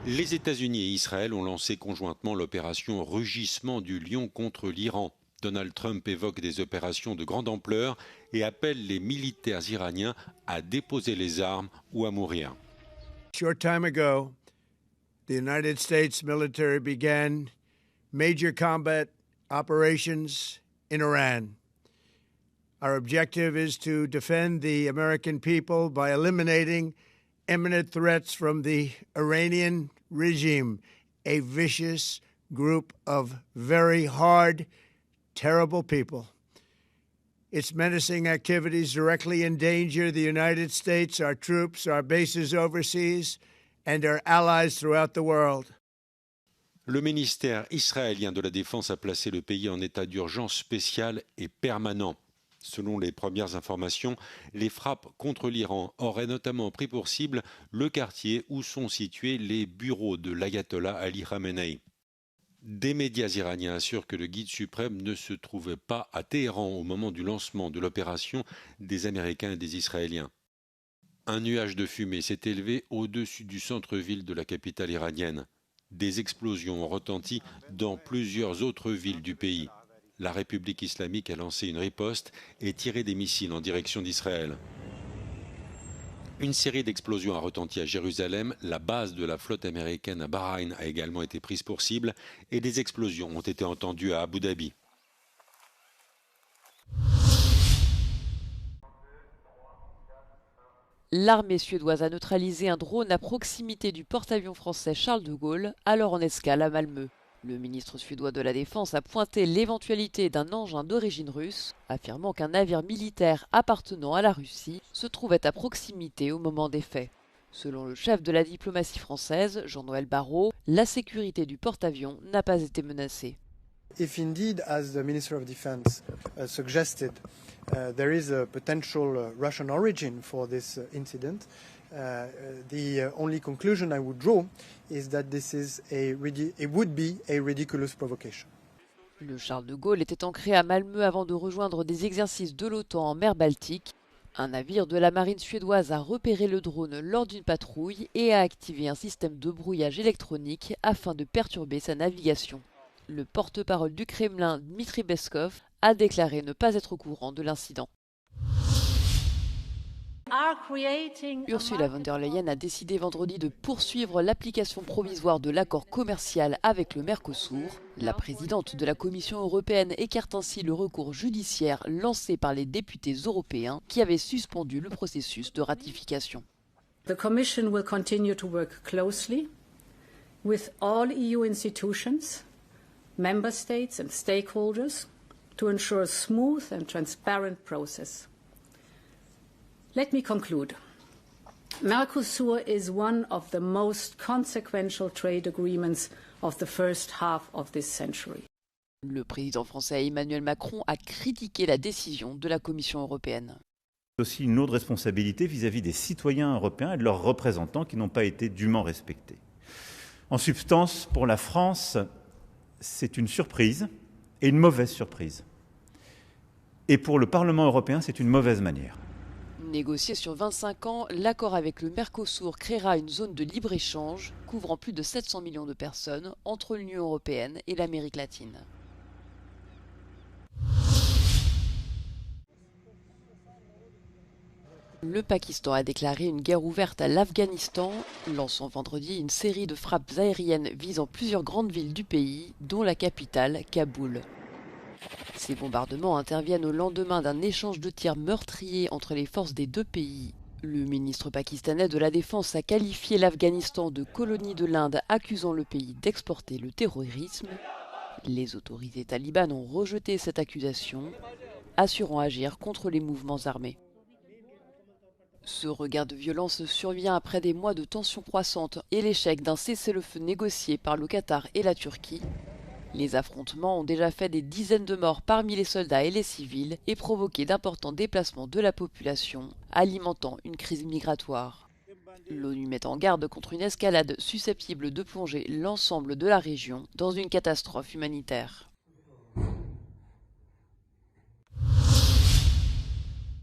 Les États-Unis et Israël ont lancé conjointement l'opération Rugissement du lion contre l'Iran. Donald Trump évoque des opérations de grande ampleur et appelle les militaires iraniens à déposer les armes ou à mourir. Short time ago, the United States military began major combat operations in Iran. Our objective is to defend the American people by eliminating imminent threats from the Iranian regime, a vicious group of very hard, terrible people. Its menacing activities directly endanger the United States, our troops, our bases overseas, and our allies throughout the world. Le ministère israélien de la Défense a placé le pays en état d'urgence spécial et permanent. Selon les premières informations, les frappes contre l'Iran auraient notamment pris pour cible le quartier où sont situés les bureaux de l'ayatollah Ali Khamenei. Des médias iraniens assurent que le guide suprême ne se trouvait pas à Téhéran au moment du lancement de l'opération des Américains et des Israéliens. Un nuage de fumée s'est élevé au-dessus du centre-ville de la capitale iranienne. Des explosions ont retenti dans plusieurs autres villes du pays. La République islamique a lancé une riposte et tiré des missiles en direction d'Israël. Une série d'explosions a retenti à Jérusalem, la base de la flotte américaine à Bahreïn a également été prise pour cible et des explosions ont été entendues à Abu Dhabi. L'armée suédoise a neutralisé un drone à proximité du porte-avions français Charles de Gaulle, alors en escale à Malmö. Le ministre suédois de la Défense a pointé l'éventualité d'un engin d'origine russe, affirmant qu'un navire militaire appartenant à la Russie se trouvait à proximité au moment des faits. Selon le chef de la diplomatie française, Jean-Noël Barrot, la sécurité du porte-avions n'a pas été menacée. If indeed, as the Minister of Defense suggested, there is a potential Russian origin for this incident, the only conclusion I would draw is that it would be a ridiculous provocation. Le Charles de Gaulle était ancré à Malmö avant de rejoindre des exercices de l'OTAN en mer Baltique. Un navire de la marine suédoise a repéré le drone lors d'une patrouille et a activé un système de brouillage électronique afin de perturber sa navigation. Le porte-parole du Kremlin, Dmitri Peskov, a déclaré ne pas être au courant de l'incident. Ursula von der Leyen a décidé vendredi de poursuivre l'application provisoire de l'accord commercial avec le Mercosur. La présidente de la Commission européenne écarte ainsi le recours judiciaire lancé par les députés européens qui avaient suspendu le processus de ratification. The Commission will continue to work closely with all EU institutions, member states and stakeholders to ensure a smooth and transparent process. Let me conclude. Mercosur is one of the most consequential trade agreements of the first half of this century. Le président français Emmanuel Macron a critiqué la décision de la Commission européenne. C'est aussi une lourde responsabilité vis-à-vis des citoyens européens et de leurs représentants qui n'ont pas été dûment respectés. En substance, pour la France, c'est une surprise et une mauvaise surprise. Et pour le Parlement européen, c'est une mauvaise manière. Négocié sur 25 ans, l'accord avec le Mercosur créera une zone de libre-échange couvrant plus de 700 millions de personnes entre l'Union européenne et l'Amérique latine. Le Pakistan a déclaré une guerre ouverte à l'Afghanistan, lançant vendredi une série de frappes aériennes visant plusieurs grandes villes du pays, dont la capitale, Kaboul. Ces bombardements interviennent au lendemain d'un échange de tirs meurtriers entre les forces des deux pays. Le ministre pakistanais de la Défense a qualifié l'Afghanistan de colonie de l'Inde, accusant le pays d'exporter le terrorisme. Les autorités talibanes ont rejeté cette accusation, assurant agir contre les mouvements armés. Ce regain de violence survient après des mois de tensions croissantes et l'échec d'un cessez-le-feu négocié par le Qatar et la Turquie. Les affrontements ont déjà fait des dizaines de morts parmi les soldats et les civils et provoqué d'importants déplacements de la population, alimentant une crise migratoire. L'ONU met en garde contre une escalade susceptible de plonger l'ensemble de la région dans une catastrophe humanitaire.